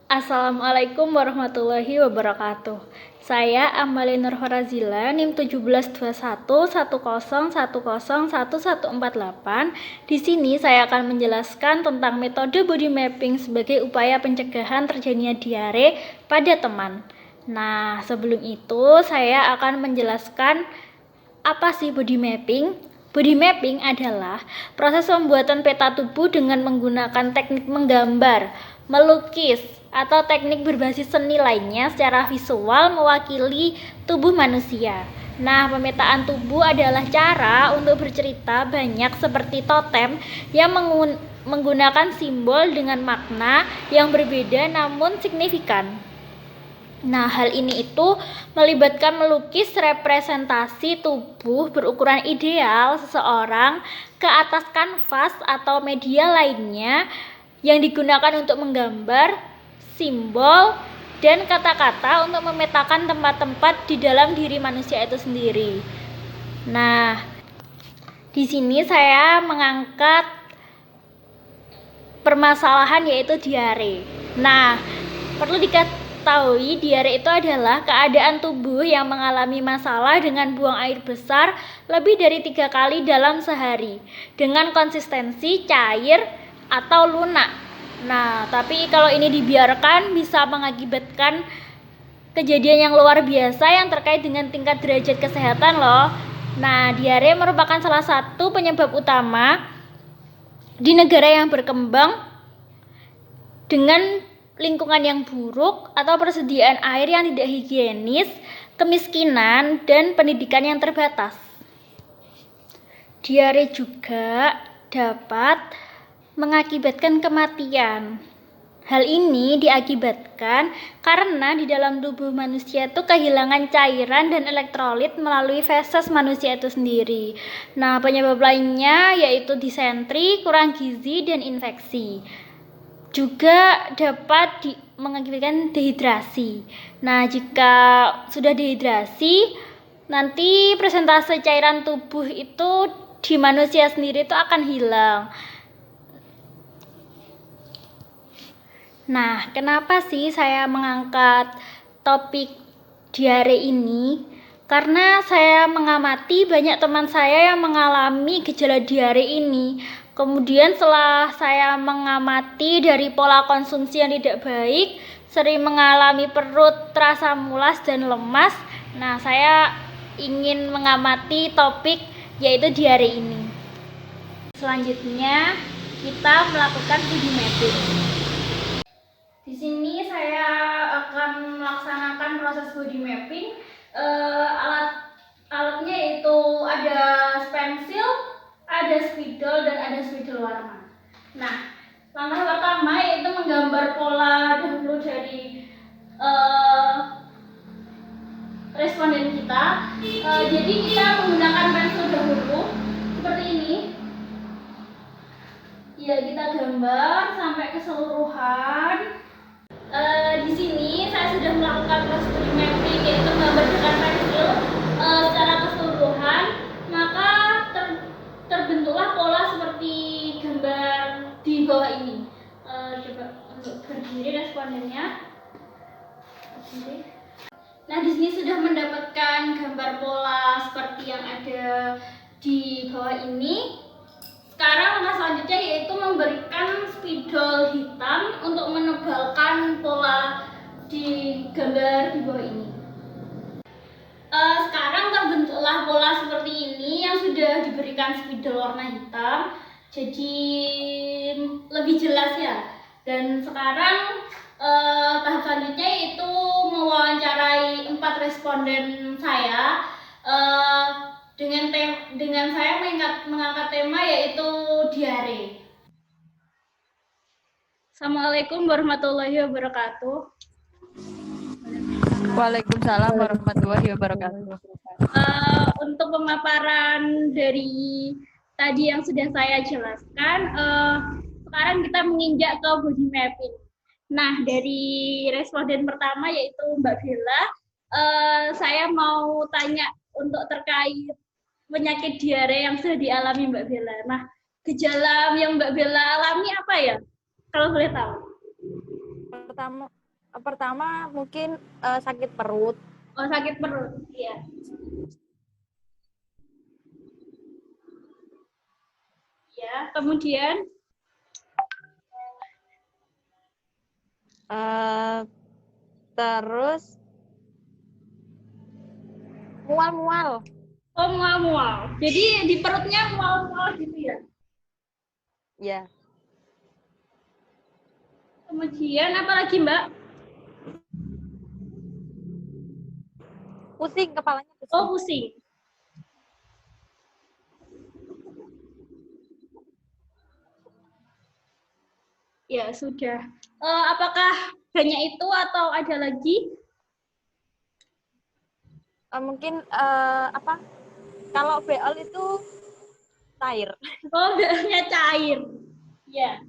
Assalamualaikum warahmatullahi wabarakatuh. Saya Amalia Nur Farazila, NIM 172110101148. Di sini saya akan menjelaskan tentang metode body mapping sebagai upaya pencegahan terjadinya diare pada teman. Nah, sebelum itu saya akan menjelaskan apa sih body mapping. Body mapping adalah proses pembuatan peta tubuh dengan menggunakan teknik menggambar, melukis, atau teknik berbasis seni lainnya secara visual mewakili tubuh manusia. Nah, pemetaan tubuh adalah cara untuk bercerita banyak seperti totem yang menggunakan simbol dengan makna yang berbeda namun signifikan. Nah, hal ini itu melibatkan melukis representasi tubuh berukuran ideal seseorang ke atas kanvas atau media lainnya yang digunakan untuk menggambar, simbol, dan kata-kata untuk memetakan tempat-tempat di dalam diri manusia itu sendiri. Nah, di sini saya mengangkat permasalahan yaitu diare. Nah, perlu diketahui diare itu adalah keadaan tubuh yang mengalami masalah dengan buang air besar lebih dari 3 kali dalam sehari dengan konsistensi cair atau lunak. Nah, tapi kalau ini dibiarkan bisa mengakibatkan kejadian yang luar biasa yang terkait dengan tingkat derajat kesehatan loh. Nah, diare merupakan salah satu penyebab utama di negara yang berkembang dengan lingkungan yang buruk atau persediaan air yang tidak higienis, kemiskinan, dan pendidikan yang terbatas. Diare juga dapat mengakibatkan kematian. Hal ini diakibatkan karena di dalam tubuh manusia itu kehilangan cairan dan elektrolit melalui feses manusia itu sendiri. Nah, penyebab lainnya yaitu disentri, kurang gizi, dan infeksi. Juga dapat mengakibatkan dehidrasi. Nah, jika sudah dehidrasi, nanti persentase cairan tubuh itu di manusia sendiri itu akan hilang. Nah, kenapa sih saya mengangkat topik diare ini? Karena saya mengamati banyak teman saya yang mengalami gejala diare ini. Kemudian setelah saya mengamati dari pola konsumsi yang tidak baik, sering mengalami perut terasa mulas dan lemas. Nah, saya ingin mengamati topik yaitu diare ini. Selanjutnya, kita melakukan body mapping. Di sini saya akan melaksanakan proses body mapping. Alatnya itu ada pensil, ada spidol, dan ada spidol warna. Nah, langkah pertama yaitu menggambar pola dahulu dari responden kita. Jadi kita menggunakan pensil dahulu seperti ini. Ya, kita gambar sampai keseluruhan. Di sini saya sudah melakukan proses body mapping yaitu menggambar dengan pensil secara keseluruhan, maka terbentuklah pola seperti gambar di bawah ini. Coba untuk berdiri respondennya. Nah, di sini sudah mendapatkan gambar pola seperti yang ada di bawah ini. Sekarang langkah selanjutnya yaitu memberikan spidol hitam untuk menebalkan pola di gambar di bawah ini. Sekarang terbentuklah pola seperti ini yang sudah diberikan spidol warna hitam, jadi lebih jelas ya. Dan sekarang tahap selanjutnya yaitu mewawancarai 4 responden saya. Dengan saya mengangkat tema yaitu diare. Assalamualaikum warahmatullahi wabarakatuh. Waalaikumsalam warahmatullahi wabarakatuh. Untuk pemaparan dari tadi yang sudah saya jelaskan, sekarang kita menginjak ke body mapping. Nah, dari responden pertama yaitu Mbak Bella, saya mau tanya untuk terkait penyakit diare yang sudah dialami Mbak Bella. Nah, gejala yang Mbak Bella alami apa ya? Kalau boleh tahu. Pertama mungkin sakit perut. Oh, sakit perut. Iya. Ya, kemudian Terus mual-mual. oh, mual-mual. Jadi di perutnya mual-mual gitu ya. Ya. Kemudian apa lagi, Mbak? Pusing, kepalanya pusing. Oh, pusing. Ya, sudah. Apakah hanya itu atau ada lagi? Mungkin kalau beol itu cair. Oh, darahnya cair. Ya.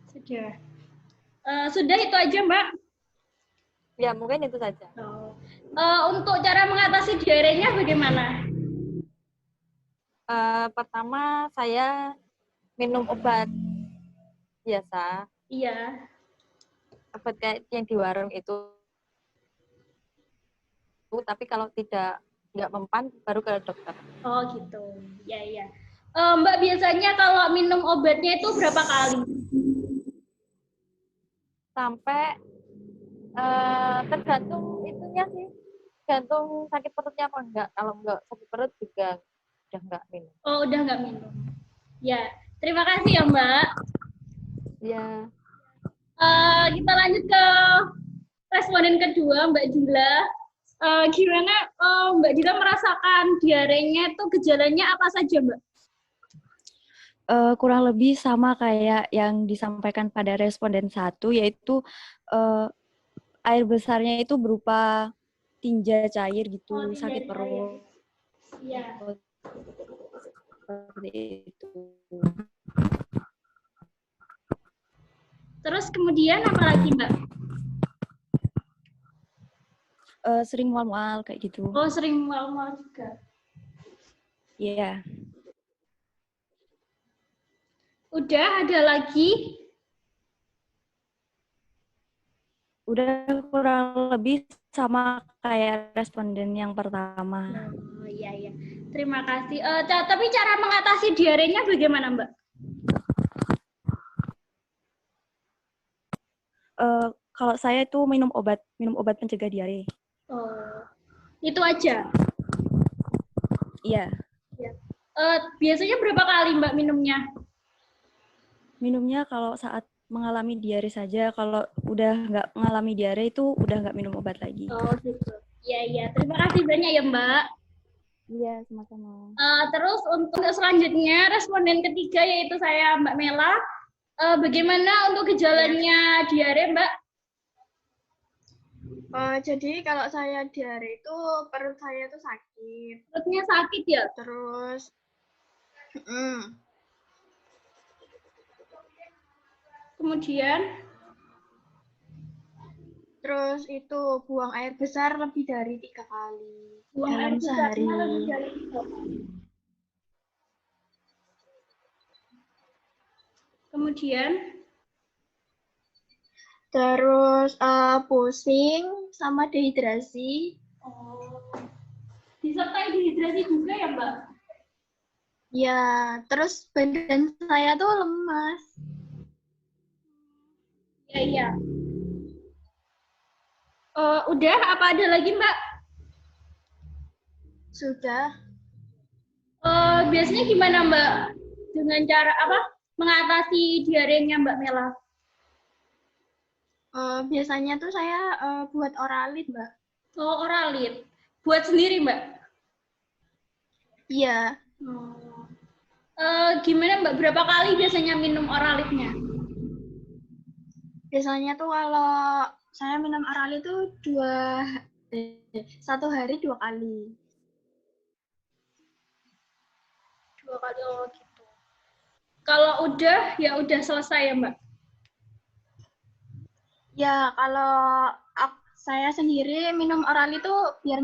Sudah. Sudah itu aja, Mbak. Ya, mungkin itu saja. Untuk cara mengatasi diarenya bagaimana? Pertama saya minum obat biasa. Iya. Obat kayak yang di warung itu. Tapi kalau nggak mempan baru ke dokter. Oh, gitu. Ya, ya. Mbak biasanya kalau minum obatnya itu berapa kali? Sampai tergantung itunya sih. Tergantung sakit perutnya apa enggak. Kalau enggak sakit perut juga udah enggak minum. Oh, udah nggak minum. Ya, terima kasih ya, Mbak. Ya. Kita lanjut ke responden kedua, Mbak Dila. Gimana Mbak Dila merasakan diarenya itu gejalanya apa saja, Mbak? Kurang lebih sama kayak yang disampaikan pada responden 1, yaitu air besarnya itu berupa tinja cair gitu, Oh, tinja sakit cair. perut. Iya. Seperti itu. Terus kemudian apa lagi, Mbak? Sering mual-mual kayak gitu. Oh, sering mual-mual juga. Iya. Udah ada lagi? Udah kurang lebih sama kayak responden yang pertama. Oh, iya, iya. Terima kasih. Tapi cara mengatasi diarenya bagaimana, Mbak? Kalau saya itu minum obat pencegah diare. Oh, itu aja? Iya. Ya. Biasanya berapa kali Mbak minumnya? Minumnya kalau saat mengalami diare saja. Kalau udah nggak mengalami diare itu udah nggak minum obat lagi. Oh, gitu. Iya, iya. Terima kasih banyak ya, Mbak. Iya, sama-sama. Terus untuk selanjutnya, responden ketiga yaitu saya, Mbak Mela. Bagaimana untuk gejalanya diare, Mbak? Jadi kalau saya diare itu perut saya tuh sakit. Perutnya sakit ya? Terus, Kemudian? terus itu buang air besar lebih dari 3 kali Buang air dalam sehari. besarnya lebih dari 3 kali. Kemudian? Terus pusing sama dehidrasi. Oh. Disertai dehidrasi juga ya, Mbak? Ya, terus badan saya tuh lemas. Iya, iya. Udah, apa ada lagi, Mbak? Sudah. Biasanya gimana, Mbak? Dengan cara apa? Mengatasi diarenya Mbak Mela? Biasanya tuh saya buat oralit, Mbak. Oh, oralit. Buat sendiri, Mbak? Iya. Gimana, Mbak? Berapa kali biasanya minum oralitnya? Biasanya tuh kalau saya minum oralit tuh 1 hari 2 kali. 2 kali, oh gitu. Kalau udah, ya udah selesai ya, Mbak? Ya, kalau saya sendiri minum oralit itu biar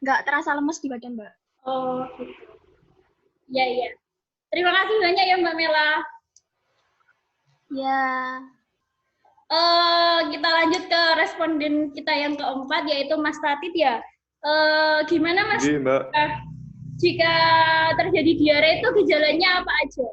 nggak terasa lemes di badan, Mbak. Oh gitu. Iya, iya. Terima kasih banyak ya Mbak Mela. Ya, Kita lanjut ke responden kita yang keempat, yaitu Mas Tatid ya. Gimana Mas? Iya, Mbak. Jika terjadi diare itu gejalanya apa aja?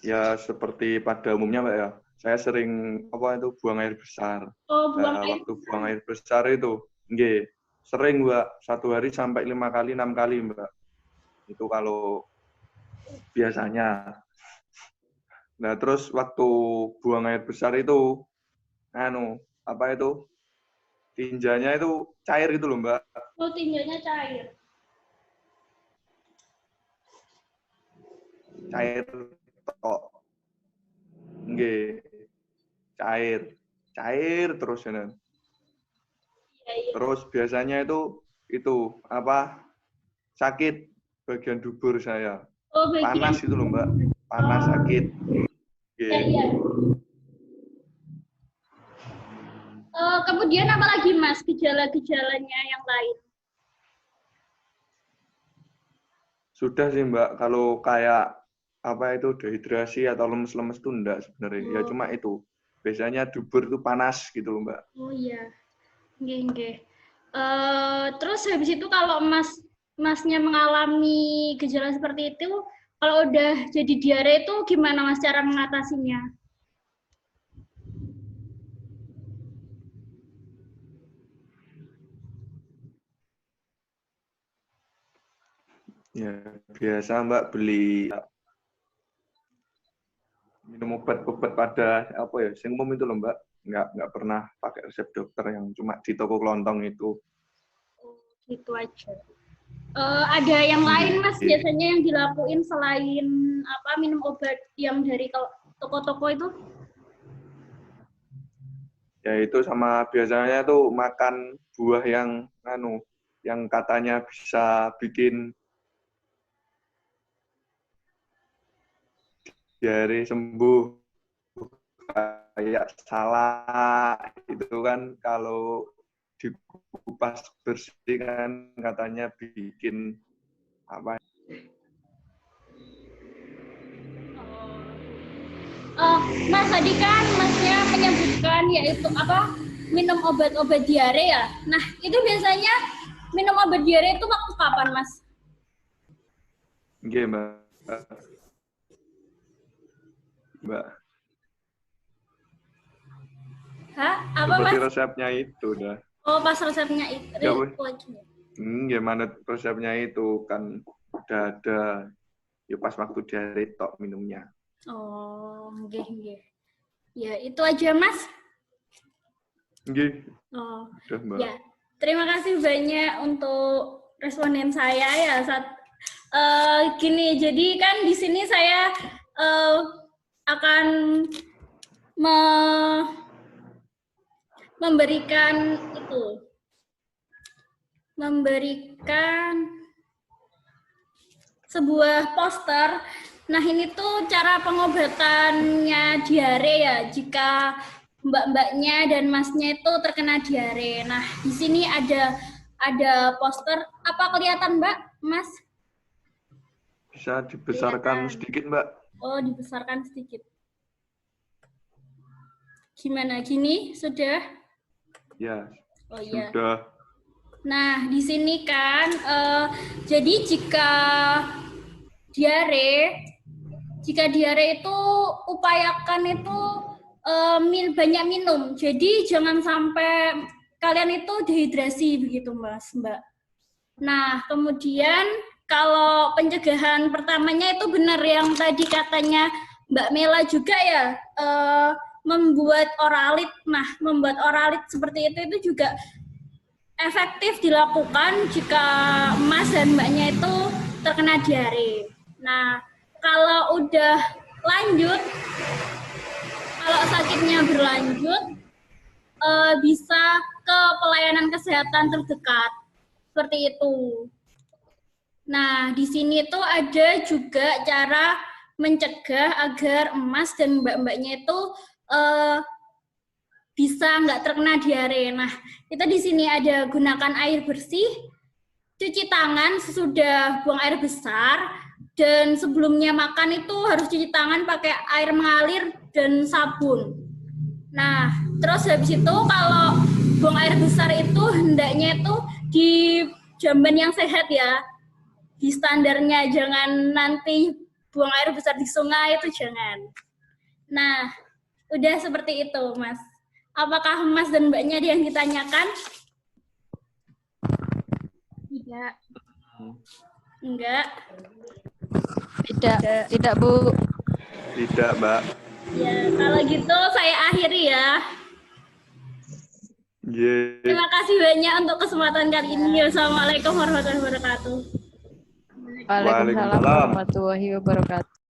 Ya seperti pada umumnya Mbak ya. Saya sering buang air besar. Oh, buang air. Waktu buang air besar itu, nggih, sering Mbak, 1 hari sampai 5 kali, 6 kali Mbak. Itu kalau biasanya. Nah terus waktu buang air besar itu, tinjanya itu cair gitu loh Mbak. Oh, tinjanya cair. Cair tok. Nggih. Cair terus ya. Iya. Terus biasanya itu sakit bagian dubur saya. Oh, bagian. Panas itu loh Mbak. Panas sakit. Iya. Kemudian apa lagi Mas gejala-gejalanya yang lain? Sudah sih Mbak, kalau kayak dehidrasi atau lemes-lemes itu enggak sebenarnya. Ya cuma itu. Biasanya dubur itu panas gitu loh Mbak. Oh iya. Nggih. Terus habis itu kalau Masnya mengalami gejala seperti itu, kalau udah jadi diare itu gimana Mas cara mengatasinya? Ya, biasa Mbak beli minum obat-obat pada sing umum itu loh Mbak. Nggak pernah pakai resep dokter yang cuma di toko kelontong itu. Oh, gitu aja. Ada yang lain Mas biasanya yang dilakuin selain minum obat yang dari toko-toko itu? Ya itu sama biasanya tuh makan buah yang katanya bisa bikin diare sembuh, kayak salak itu kan kalau dikupas bersih kan katanya bikin Mas tadi kan Masnya menyebutkan yaitu minum obat-obat diare ya. Nah itu biasanya minum obat diare itu waktu kapan Mas? Nggih Mbak. Hah? Apa seperti Mas? resepnya itu dah. Oh pas resepnya itu. Gimana resepnya itu kan udah ada. Ya pas waktu diare tok minumnya. Oh, nggih. Ya, itu aja, Mas. Nggih. Oh. Udah, Mbak. Ya. Terima kasih banyak untuk responden saya ya. Gini, jadi kan di sini saya akan memberikan sebuah poster. Nah, ini tuh cara pengobatannya diare ya, jika mbak-mbaknya dan masnya itu terkena diare. Nah, di sini ada poster. Apa kelihatan, Mbak, Mas? Bisa dibesarkan sedikit, Mbak. Oh, dibesarkan sedikit. Gimana? Gini? Sudah? Ya, oh, iya. Sudah. Nah, di sini kan, jadi jika diare itu upayakan itu banyak minum. Jadi jangan sampai kalian itu dehidrasi begitu, Mbak. Nah, kemudian kalau pencegahan pertamanya itu benar yang tadi katanya Mbak Mela juga ya, membuat oralit. Nah, membuat oralit seperti itu juga efektif dilakukan jika Mas dan Mbaknya itu terkena diare. Nah, kalau udah lanjut, kalau sakitnya berlanjut, bisa ke pelayanan kesehatan terdekat. Seperti itu. Nah, di sini tuh ada juga cara mencegah agar Mas dan mbak-mbaknya itu bisa nggak terkena diare. Nah, kita di sini ada gunakan air bersih, cuci tangan sesudah buang air besar, dan sebelumnya makan itu harus cuci tangan pakai air mengalir dan sabun. Nah, terus habis itu kalau buang air besar itu hendaknya itu di jamban yang sehat ya, di standarnya, jangan nanti buang air besar di sungai itu jangan. Nah, udah seperti itu, Mas. Apakah Mas dan Mbaknya ada yang ditanyakan? Tidak. Enggak. Tidak, Bu. Tidak, Mbak. Ya, kalau gitu saya akhiri ya. Ye. Terima kasih banyak untuk kesempatan kali ini. Wassalamualaikum warahmatullahi wabarakatuh. Waalaikumsalam Waalaikumsalam. warahmatullahi wabarakatuh.